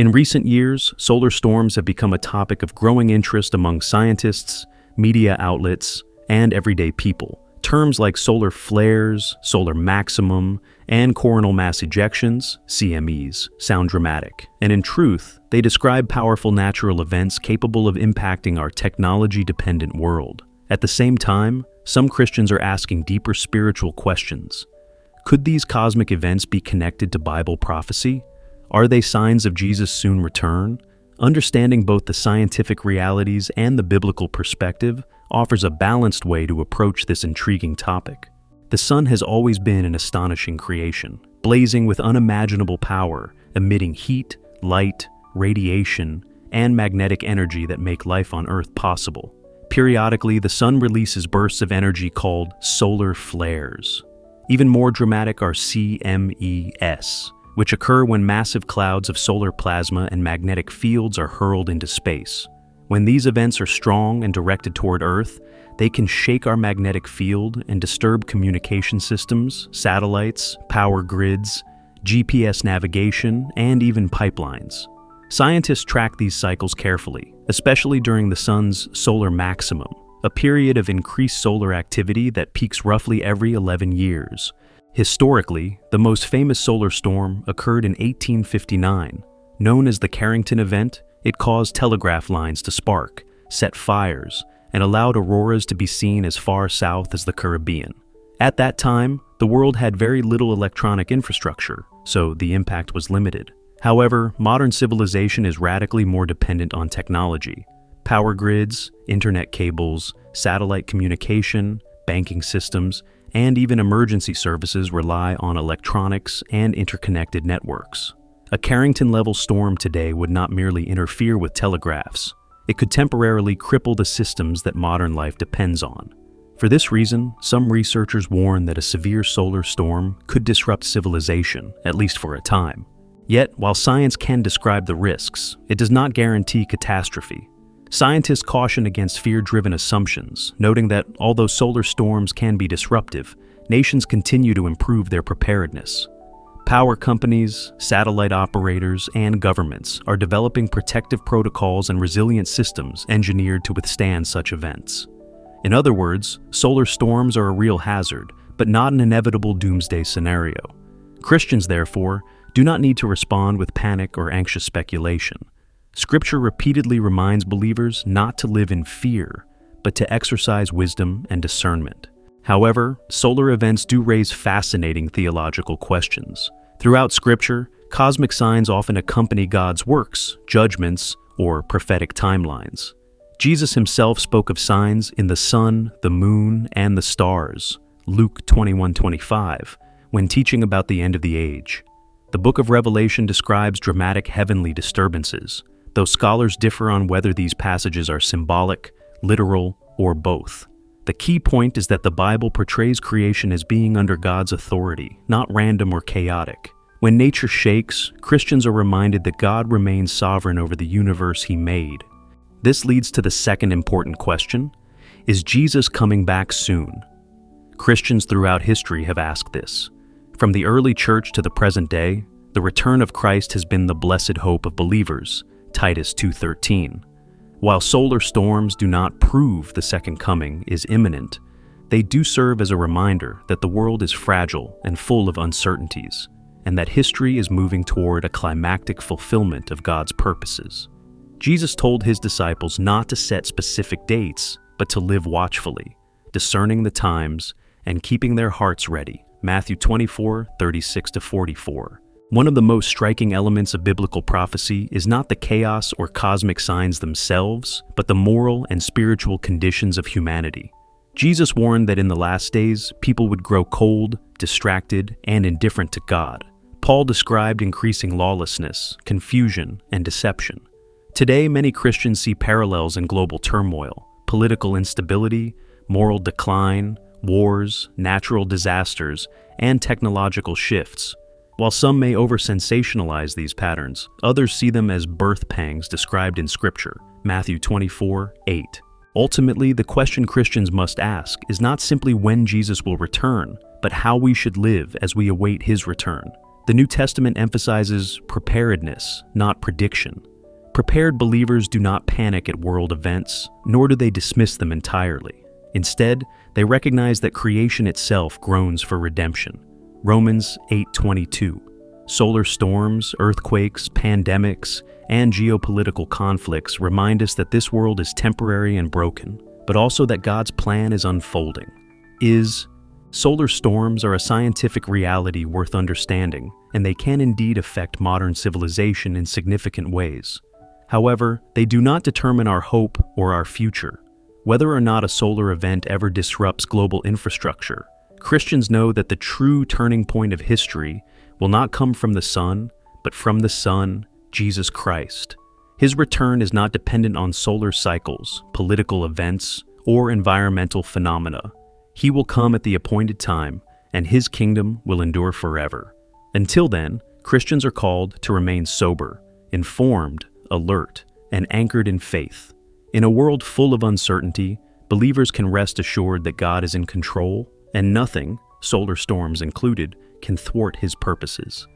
In recent years, solar storms have become a topic of growing interest among scientists, media outlets, and everyday people. Terms like solar flares, solar maximum, and coronal mass ejections, CMEs, sound dramatic, and in truth, they describe powerful natural events capable of impacting our technology-dependent world. At the same time, some Christians are asking deeper spiritual questions. Could these cosmic events be connected to Bible prophecy? Are they signs of Jesus' soon return? Understanding both the scientific realities and the biblical perspective offers a balanced way to approach this intriguing topic. The sun has always been an astonishing creation, blazing with unimaginable power, emitting heat, light, radiation, and magnetic energy that make life on Earth possible. Periodically, the sun releases bursts of energy called solar flares. Even more dramatic are CMEs, which occur when massive clouds of solar plasma and magnetic fields are hurled into space. When these events are strong and directed toward Earth, they can shake our magnetic field and disturb communication systems, satellites, power grids, GPS navigation, and even pipelines. Scientists track these cycles carefully, especially during the sun's solar maximum, a period of increased solar activity that peaks roughly every 11 years. Historically, the most famous solar storm occurred in 1859. Known as the Carrington event, it caused telegraph lines to spark, set fires, and allowed auroras to be seen as far south as the Caribbean. At that time, the world had very little electronic infrastructure, so the impact was limited. However, modern civilization is radically more dependent on technology. Power grids, internet cables, satellite communication, banking systems, and even emergency services rely on electronics and interconnected networks. A Carrington-level storm today would not merely interfere with telegraphs. It could temporarily cripple the systems that modern life depends on. For this reason, some researchers warn that a severe solar storm could disrupt civilization, at least for a time. Yet, while science can describe the risks, it does not guarantee catastrophe. Scientists caution against fear-driven assumptions, noting that although solar storms can be disruptive, nations continue to improve their preparedness. Power companies, satellite operators, and governments are developing protective protocols and resilient systems engineered to withstand such events. In other words, solar storms are a real hazard, but not an inevitable doomsday scenario. Christians, therefore, do not need to respond with panic or anxious speculation. Scripture repeatedly reminds believers not to live in fear, but to exercise wisdom and discernment. However, solar events do raise fascinating theological questions. Throughout Scripture, cosmic signs often accompany God's works, judgments, or prophetic timelines. Jesus himself spoke of signs in the sun, the moon, and the stars, Luke 21:25, when teaching about the end of the age. The book of Revelation describes dramatic heavenly disturbances, though scholars differ on whether these passages are symbolic, literal, or both. The key point is that the Bible portrays creation as being under God's authority, not random or chaotic. When nature shakes, Christians are reminded that God remains sovereign over the universe he made. This leads to the second important question: is Jesus coming back soon? Christians throughout history have asked this. From the early church to the present day, the return of Christ has been the blessed hope of believers, Titus 2:13. While solar storms do not prove the second coming is imminent, they do serve as a reminder that the world is fragile and full of uncertainties, and that history is moving toward a climactic fulfillment of God's purposes. Jesus told his disciples not to set specific dates, but to live watchfully, discerning the times and keeping their hearts ready, Matthew 24:36-44. One of the most striking elements of biblical prophecy is not the chaos or cosmic signs themselves, but the moral and spiritual conditions of humanity. Jesus warned that in the last days, people would grow cold, distracted, and indifferent to God. Paul described increasing lawlessness, confusion, and deception. Today, many Christians see parallels in global turmoil, political instability, moral decline, wars, natural disasters, and technological shifts. While some may over-sensationalize these patterns, others see them as birth pangs described in Scripture, Matthew 24:8. Ultimately, the question Christians must ask is not simply when Jesus will return, but how we should live as we await his return. The New Testament emphasizes preparedness, not prediction. Prepared believers do not panic at world events, nor do they dismiss them entirely. Instead, they recognize that creation itself groans for redemption. Romans 8:22. Solar storms, earthquakes, pandemics, and geopolitical conflicts remind us that this world is temporary and broken, but also that God's plan is unfolding. Solar storms are a scientific reality worth understanding, and they can indeed affect modern civilization in significant ways. However, they do not determine our hope or our future. Whether or not a solar event ever disrupts global infrastructure, Christians know that the true turning point of history will not come from the sun, but from the Son, Jesus Christ. His return is not dependent on solar cycles, political events, or environmental phenomena. He will come at the appointed time, and his kingdom will endure forever. Until then, Christians are called to remain sober, informed, alert, and anchored in faith. In a world full of uncertainty, believers can rest assured that God is in control, and nothing, solar storms included, can thwart his purposes.